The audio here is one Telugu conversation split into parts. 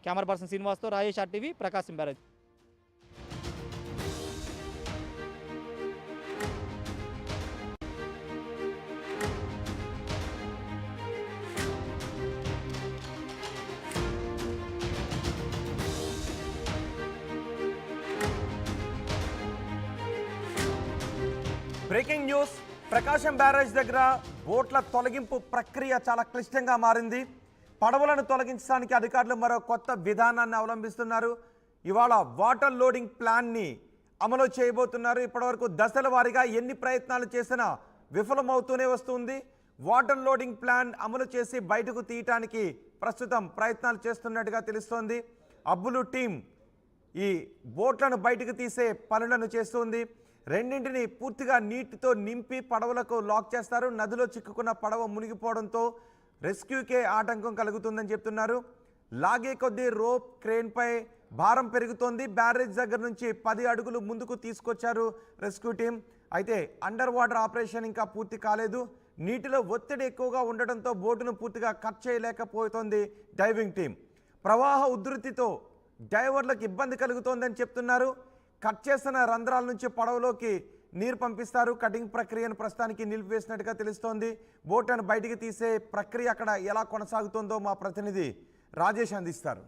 కెమెరా పర్సన్ శ్రీనివాస్తో Rajesh RTV Prakasam barrage. Breaking news. Prakasam barrage దగ్గర బోట్ల తొలగింపు ప్రక్రియ చాలా క్లిష్టంగా మారింది. పడవలను తొలగించడానికి అధికారులు మరో కొత్త విధానాన్ని అవలంబిస్తున్నారు. ఇవాళ వాటర్ లోడింగ్ ప్లాన్ని అమలు చేయబోతున్నారు. ఇప్పటివరకు దశల వారీగా ఎన్ని ప్రయత్నాలు చేసినా విఫలమవుతూనే వస్తుంది. వాటర్ లోడింగ్ ప్లాన్ అమలు చేసి బయటకు తీయటానికి ప్రస్తుతం ప్రయత్నాలు చేస్తున్నట్టుగా తెలుస్తోంది. అబ్బులు టీం ఈ బోట్లను బయటకు తీసే పనులను చేస్తుంది. రెండింటిని పూర్తిగా నీటితో నింపి పడవలకు లాక్ చేస్తారు. నదిలో చిక్కుకున్న పడవ మునిగిపోవడంతో రెస్క్యూకే ఆటంకం కలుగుతుందని చెప్తున్నారు. లాగే కొద్దీ రోప్ క్రేన్పై భారం పెరుగుతోంది. బ్యారేజ్ దగ్గర నుంచి 10 అడుగులు ముందుకు తీసుకొచ్చారు రెస్క్యూ టీం. అయితే అండర్ వాటర్ ఆపరేషన్ ఇంకా పూర్తి కాలేదు. నీటిలో ఒత్తిడి ఎక్కువగా ఉండడంతో బోటును పూర్తిగా కట్ చేయలేకపోతోంది డైవింగ్ టీం. ప్రవాహ ఉధృతితో డైవర్లకు ఇబ్బంది కలుగుతోందని చెప్తున్నారు. కట్ చేసిన రంధ్రాల నుంచి పడవలోకి నీరు పంపిస్తారు. కటింగ్ ప్రక్రియను ప్రస్తుతానికి నిలిపివేసినట్టుగా తెలుస్తోంది. బోట్లను బయటికి తీసే ప్రక్రియ అక్కడ ఎలా కొనసాగుతుందో మా ప్రతినిధి రాజేష్ అందిస్తారు.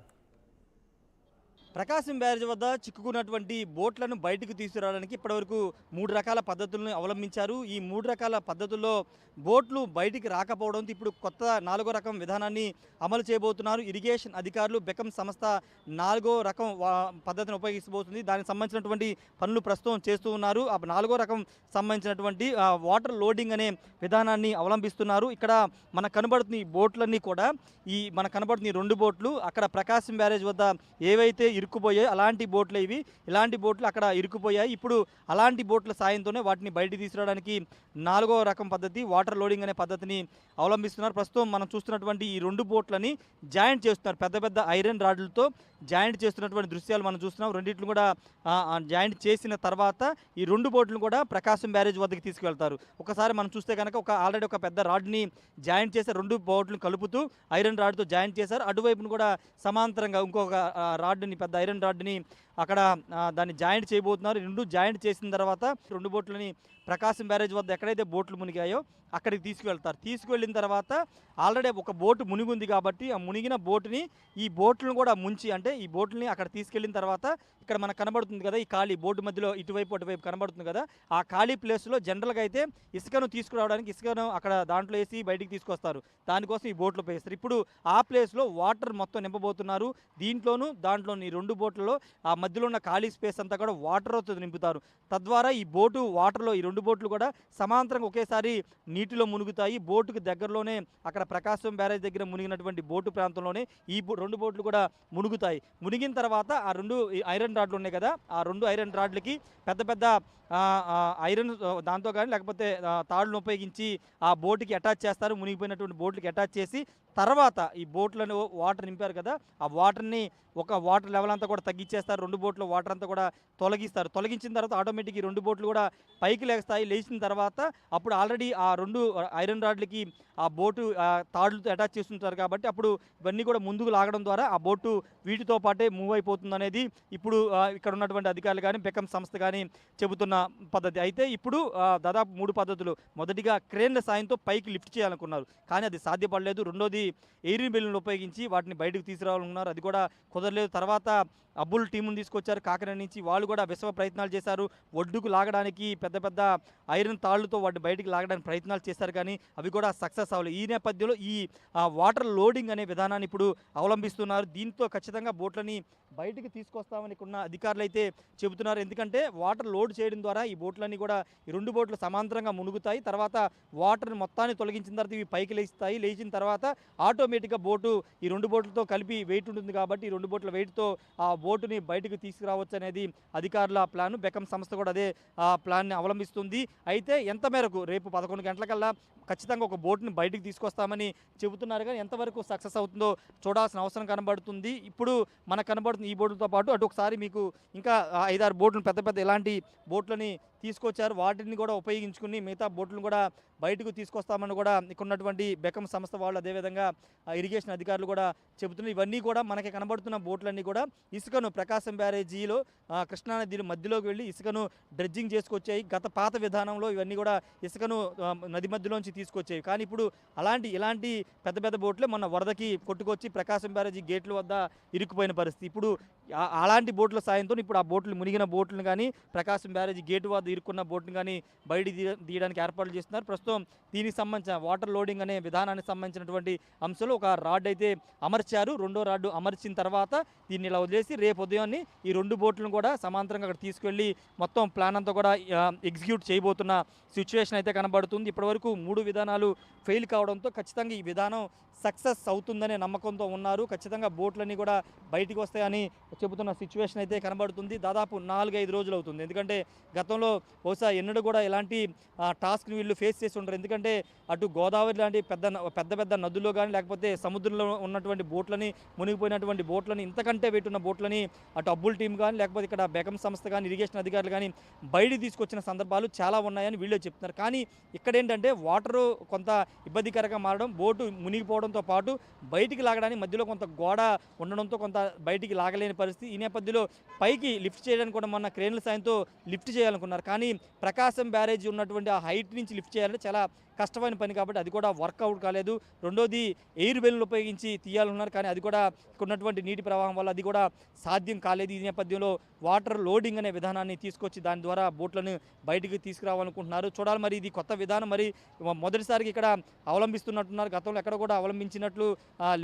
ప్రకాశం బ్యారేజ్ వద్ద చిక్కుకున్నటువంటి బోట్లను బయటకు తీసుకురావడానికి ఇప్పటివరకు 3 రకాల పద్ధతులను అవలంబించారు. ఈ 3 రకాల పద్ధతుల్లో బోట్లు బయటికి రాకపోవడంతో ఇప్పుడు కొత్త 4వ రకం విధానాన్ని అమలు చేయబోతున్నారు. ఇరిగేషన్ అధికారులు బెకం సంస్థ 4వ రకం పద్ధతిని ఉపయోగించబోతుంది. దానికి సంబంధించినటువంటి పనులు ప్రస్తుతం చేస్తూ ఉన్నారు. ఆ 4వ రకం సంబంధించినటువంటి వాటర్ లోడింగ్ అనే విధానాన్ని అవలంబిస్తున్నారు. ఇక్కడ మనకు కనబడుతున్న ఈ బోట్లన్నీ కూడా మనకు కనబడుతున్న ఈ 2 బోట్లు అక్కడ ప్రకాశం బ్యారేజ్ వద్ద ఏవైతే ఇరుక్కుపోయాయి అలాంటి బోట్లు ఇవి. ఇలాంటి బోట్లు అక్కడ ఇరుక్కుపోయాయి. ఇప్పుడు అలాంటి బోట్ల సాయంతోనే వాటిని బయటికి తీసుకురావడానికి 4వ రకం పద్ధతి వాటర్ లోడింగ్ అనే పద్ధతిని అవలంబిస్తున్నారు. ప్రస్తుతం మనం చూస్తున్నటువంటి ఈ 2 బోట్లని జాయింట్ చేస్తున్నారు. పెద్ద పెద్ద ఐరన్ రాడ్లతో జాయింట్ చేస్తున్నటువంటి దృశ్యాలు మనం చూస్తున్నాం. రెండింటిని కూడా జాయింట్ చేసిన తర్వాత ఈ 2 బోట్లను కూడా ప్రకాశం బ్యారేజ్ వద్దకు తీసుకువెళ్తారు. ఒకసారి మనం చూస్తే కనుక ఆల్రెడీ ఒక పెద్ద రాడ్ని జాయింట్ చేసి 2 బోట్లను కలుపుతూ ఐరన్ రాడ్తో జాయింట్ చేశారు. అటువైపును కూడా సమాంతరంగా ఇంకొక రాడ్ని పెద్ద ఐరన్ రాడ్ని అక్కడ దాన్ని జాయింట్ చేయబోతున్నారు. 2 జాయింట్ చేసిన తర్వాత 2 బోట్లని ప్రకాశం బ్యారేజ్ వద్ద ఎక్కడైతే బోట్లు మునిగాయో అక్కడికి తీసుకువెళ్తారు. తీసుకువెళ్ళిన తర్వాత ఆల్రెడీ ఒక బోటు మునిగి ఉంది కాబట్టి ఆ మునిగిన బోటుని ఈ బోట్లను కూడా ముంచి అంటే ఈ బోట్లని అక్కడ తీసుకెళ్ళిన తర్వాత ఇక్కడ మనకు కనబడుతుంది కదా ఈ ఖాళీ బోటు మధ్యలో ఇటువైపు అటువైపు కనబడుతుంది కదా ఆ ఖాళీ ప్లేస్లో జనరల్గా అయితే ఇసుకను తీసుకురావడానికి ఇసుకను అక్కడ దాంట్లో వేసి బయటికి తీసుకొస్తారు. దానికోసం ఈ బోట్లు ఉపయోగిస్తారు. ఇప్పుడు ఆ ప్లేస్లో వాటర్ మొత్తం నింపబోతున్నారు. దాంట్లోని 2 బోట్లలో ఆ మధ్యలో ఉన్న ఖాళీ స్పేస్ అంతా కూడా వాటర్తో నింపుతారు. తద్వారా ఈ బోటు వాటర్లో ఈ 2 బోట్లు కూడా సమాంతరంగా ఒకేసారి నీటిలో మునుగుతాయి. బోటుకు దగ్గరలోనే అక్కడ ప్రకాశం బ్యారేజ్ దగ్గర మునిగినటువంటి బోటు ప్రాంతంలోనే ఈ 2 బోట్లు కూడా మునుగుతాయి. మునిగిన తర్వాత ఆ 2 ఐరన్ రాడ్లు ఉన్నాయి కదా ఆ 2 ఐరన్ రాడ్లకి పెద్ద పెద్ద ఐరన్ దాంతో కానీ లేకపోతే తాడులను ఉపయోగించి ఆ బోటుకి అటాచ్ చేస్తారు. మునిగిపోయినటువంటి బోట్లకి అటాచ్ చేసి తర్వాత ఈ బోట్లను వాటర్ నింపారు కదా ఆ వాటర్ని ఒక వాటర్ లెవెల్ అంతా కూడా తగ్గించేస్తారు. 2 బోట్ల వాటర్ అంతా కూడా తొలగిస్తారు. తొలగించిన తర్వాత ఆటోమేటిక్ ఈ 2 బోట్లు కూడా పైకి లేస్తాయి. లేచిన తర్వాత అప్పుడు ఆల్రెడీ ఆ 2 ఐరన్ రాడ్లకి ఆ బోటు తాడులతో అటాచ్ చేస్తుంటారు కాబట్టి అప్పుడు ఇవన్నీ కూడా ముందుకు లాగడం ద్వారా ఆ బోటు వీటితో పాటే మూవ్ అయిపోతుంది అనేది ఇప్పుడు ఇక్కడ ఉన్నటువంటి అధికారులు కానీ బెకం సంస్థ కానీ చెబుతున్న పద్ధతి. అయితే ఇప్పుడు దాదాపు 3 పద్ధతులు. మొదటిగా క్రేన్ల సాయంతో పైకి లిఫ్ట్ చేయాలనుకున్నారు కానీ అది సాధ్యపడలేదు. రెండోది ఎయిర్ బెలూన్లు ఉపయోగించి వాటిని బయటకు తీసుకురావాలనుకున్నారు, అది కూడా కుదరలేదు. తర్వాత అబ్బుల్ టీమును తీసుకొచ్చారు కాకినాడ నుంచి. వాళ్ళు కూడా విశ్వ ప్రయత్నాలు చేశారు. ఒడ్డుకు లాగడానికి పెద్ద పెద్ద ఐరన్ తాళ్లతో వాటిని బయటికి లాగడానికి ప్రయత్నాలు చేశారు కానీ అవి కూడా సక్సెస్ అవ్వలేదు. ఈ నేపథ్యంలో ఈ వాటర్ లోడింగ్ అనే విధానాన్ని ఇప్పుడు అవలంబిస్తున్నారు. దీంతో ఖచ్చితంగా బోట్లని బయటికి తీసుకొస్తామని ఉన్న అధికారులు అయితే చెబుతున్నారు. ఎందుకంటే వాటర్ లోడ్ చేయడం ద్వారా ఈ బోట్లన్నీ కూడా ఈ 2 బోట్లు సమాంతరంగా మునుగుతాయి. తర్వాత వాటర్ మొత్తాన్ని తొలగించిన తర్వాత ఇవి పైకి లేస్తాయి. లేచిన తర్వాత ఆటోమేటిక్గా బోటు ఈ 2 బోట్లతో కలిపి వెయిట్ ఉంటుంది కాబట్టి ఈ 2 బోట్ల వెయిట్తో ఆ బోటుని బయటకు తీసుకురావచ్చు అనేది అధికారుల ప్లాన్. బెకం సంస్థ కూడా అదే ప్లాన్ని అవలంబిస్తుంది. అయితే ఎంత మేరకు రేపు 11 గంటలకల్లా ఖచ్చితంగా ఒక బోట్ని బయటకు తీసుకొస్తామని చెబుతున్నారు కానీ ఎంతవరకు సక్సెస్ అవుతుందో చూడాల్సిన అవసరం కనబడుతుంది. ఇప్పుడు మనకు కనబడుతుంది ఈ బోట్లతో పాటు అటు ఒకసారి మీకు ఇంకా 5-6 బోట్లు పెద్ద పెద్ద ఇలాంటి బోట్లని తీసుకొచ్చారు. వాటిని కూడా ఉపయోగించుకుని మిగతా బోట్లను కూడా బయటకు తీసుకొస్తామని కూడా ఇక్కడ ఉన్నటువంటి బెకం సంస్థ వాళ్ళు, అదేవిధంగా ఇరిగేషన్ అధికారులు కూడా చెబుతున్నారు. ఇవన్నీ కూడా మనకి కనబడుతున్న బోట్లన్నీ కూడా ఇసుకను ప్రకాశం బ్యారేజీలో కృష్ణానది మధ్యలోకి వెళ్ళి ఇసుకను డ్రెడ్జింగ్ చేసుకొచ్చాయి. గత పాత విధానంలో ఇవన్నీ కూడా ఇసుకను నది మధ్యలోంచి తీసుకొచ్చాయి. కానీ ఇప్పుడు ఇలాంటి పెద్ద పెద్ద బోట్లే మొన్న వరదకి కొట్టుకొచ్చి ప్రకాశం బ్యారేజీ గేట్ల వద్ద ఇరుక్కుపోయిన పరిస్థితి. ఇప్పుడు అలాంటి బోట్ల సాయంతో ఇప్పుడు ఆ బోట్లు మునిగిన బోట్లను కానీ ప్రకాశం బ్యారేజీ గేటు వద్ద ఇరుక్కున్న బోట్లను కానీ బయట తీయడానికి ఏర్పాట్లు చేస్తున్నారు. ప్రస్తుతం దీనికి సంబంధించిన వాటర్ లోడింగ్ అనే విధానానికి సంబంధించినటువంటి అంశంలో ఒక రాడ్ అయితే అమర్చారు. రెండో రాడ్డు అమర్చిన తర్వాత దీన్ని ఇలా వదిలేసి రేపు ఉదయాన్ని ఈ 2 బోట్లను కూడా సమాంతరంగా అక్కడ తీసుకెళ్లి మొత్తం ప్లాన్ అంతా కూడా ఎగ్జిక్యూట్ చేయబోతున్న సిచ్యువేషన్ అయితే కనబడుతుంది. ఇప్పటివరకు 3 విధానాలు ఫెయిల్ కావడంతో ఖచ్చితంగా ఈ విధానం సక్సెస్ అవుతుందనే నమ్మకంతో ఉన్నారు. ఖచ్చితంగా బోట్లన్నీ కూడా బయటికి వస్తాయని చెబుతున్న సిచ్యువేషన్ అయితే కనబడుతుంది. దాదాపు 4-5 రోజులు అవుతుంది. ఎందుకంటే గతంలో బహుశా ఎన్నడూ కూడా ఇలాంటి టాస్క్ని వీళ్ళు ఫేస్ చేసి ఉంటారు. ఎందుకంటే అటు గోదావరి లాంటి పెద్ద నదుల్లో కానీ లేకపోతే సముద్రంలో ఉన్నటువంటి బోట్లని, మునిగిపోయినటువంటి బోట్లని, ఇంతకంటే పెట్టున్న బోట్లని అటు అబ్బుల్ టీం కానీ లేకపోతే ఇక్కడ బెకం సంస్థ కానీ ఇరిగేషన్ అధికారులు కానీ బయటికి తీసుకొచ్చిన సందర్భాలు చాలా ఉన్నాయని వీళ్ళే చెప్తున్నారు. కానీ ఇక్కడ ఏంటంటే వాటరు కొంత ఇబ్బందికరంగా మారడం, బోటు మునిగిపోవడంతో పాటు బయటికి లాగడానికి మధ్యలో కొంత గోడ ఉండడంతో కొంత బయటికి లాగలేని పరిస్థితి. ఈ నేపథ్యంలో పైకి లిఫ్ట్ చేయడానికి కూడా మొన్న క్రేన్ల సాయంతో లిఫ్ట్ చేయాలనుకున్నారు. కానీ ప్రకాశం బ్యారేజీ ఉన్నటువంటి ఆ హైట్ నుంచి లిఫ్ట్ చేయాలంటే చాలా కష్టమైన పని కాబట్టి అది కూడా వర్కౌట్ కాలేదు. రెండోది ఎయిర్ బెలూన్లు ఉపయోగించి తీయాలన్నారు. కానీ అది కూడా ఉన్నటువంటి నీటి ప్రవాహం వల్ల అది కూడా సాధ్యం కాలేదు. ఈ నేపథ్యంలో వాటర్ లోడింగ్ అనే విధానాన్ని తీసుకొచ్చి దాని ద్వారా బోట్లను బయటికి తీసుకురావాలనుకుంటున్నారు. చూడాలి మరి ఇది కొత్త విధానం, మరి మొదటిసారికి ఇక్కడ అవలంబిస్తున్నట్టున్నారు. గతంలో ఎక్కడ కూడా అవలంబించినట్లు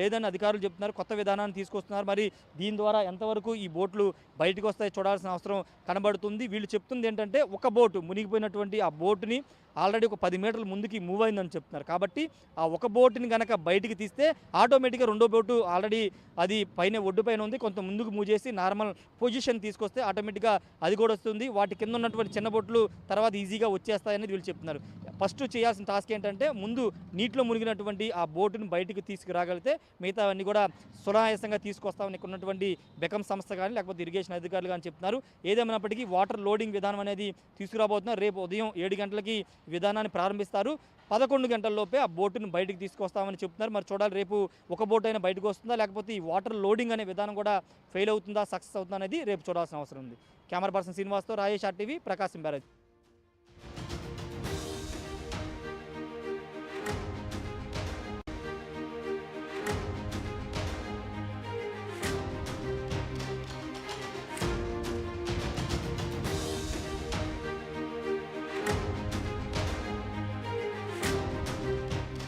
లేదని అధికారులు చెప్తున్నారు. కొత్త విధానాన్ని తీసుకొస్తున్నారు. మరి దీని ద్వారా ఎంతవరకు ఈ బోట్లు బయటకు వస్తాయి చూడాల్సిన అవసరం కనబడుతుంది. వీళ్ళు చెప్తుంది ఏంటంటే ఒక బోటు మునిగిపోయినటువంటి ఆ బోటుని ఆల్రెడీ ఒక 10 మీటర్ల ముందుకి మూవ్ అయిందని చెప్తున్నారు. కాబట్టి ఆ ఒక బోటుని కనుక బయటికి తీస్తే ఆటోమేటిక్గా రెండో బోటు ఆల్రెడీ అది ఒడ్డు పైన ఉంది, కొంత ముందుకు మూవ్ చేసి నార్మల్ పొజిషన్ తీసుకొస్తే ఆటోమేటిక్గా అది కూడా వస్తుంది. వాటి కింద ఉన్నటువంటి చిన్న బోట్లు తర్వాత ఈజీగా వచ్చేస్తాయని వీళ్ళు చెప్తున్నారు. ఫస్ట్ చేయాల్సిన టాస్క్ ఏంటంటే ముందు నీటిలో మునిగినటువంటి ఆ బోటును బయటికి తీసుకురాగలిగితే మిగతావన్నీ కూడా సునాయాసంగా తీసుకొస్తామని ఉన్నటువంటి బెకం సంస్థ కానీ లేకపోతే ఇరిగేషన్ అధికారులు కానీ చెప్తున్నారు. ఏదేమైనప్పటికీ వాటర్ లోడింగ్ విధానం అనేది తీసుకురాబోతున్నారు. రేపు ఉదయం 7 గంటలకి విధానాన్ని ప్రారంభిస్తారు. 11 గంటల్లోపే ఆ బోటును బయటికి తీసుకొస్తామని చెప్తున్నారు. మరి చూడాలి రేపు ఒక బోట్ అయినా బయటకు వస్తుందా లేకపోతే ఈ వాటర్ లోడింగ్ అనే విధానం కూడా ఫెయిల్ అవుతుందా, సక్సెస్ అవుతుందా అనేది రేపు చూడాల్సిన అవసరం ఉంది. కెమెరా పర్సన్ శ్రీనివాస్తో Rajesh RTV, Prakasam barrage.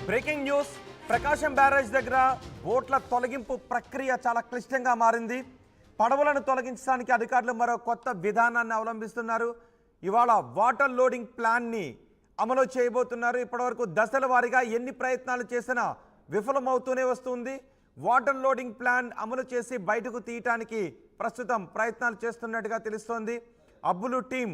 Breaking news. Prakasam barrage దగ్గర బోట్ల తొలగింపు ప్రక్రియ చాలా క్లిష్టంగా మారింది. పడవలను తొలగించడానికి అధికారులు మరో కొత్త విధానాన్ని అవలంబిస్తున్నారు. ఇవాళ వాటర్ లోడింగ్ ప్లాన్ని అమలు చేయబోతున్నారు. ఇప్పటివరకు దశల వారీగా ఎన్ని ప్రయత్నాలు చేసినా విఫలమవుతూనే వస్తుంది. వాటర్ లోడింగ్ ప్లాన్ అమలు చేసి బయటకు తీయటానికి ప్రస్తుతం ప్రయత్నాలు చేస్తున్నట్టుగా తెలుస్తోంది. అబ్బులు టీం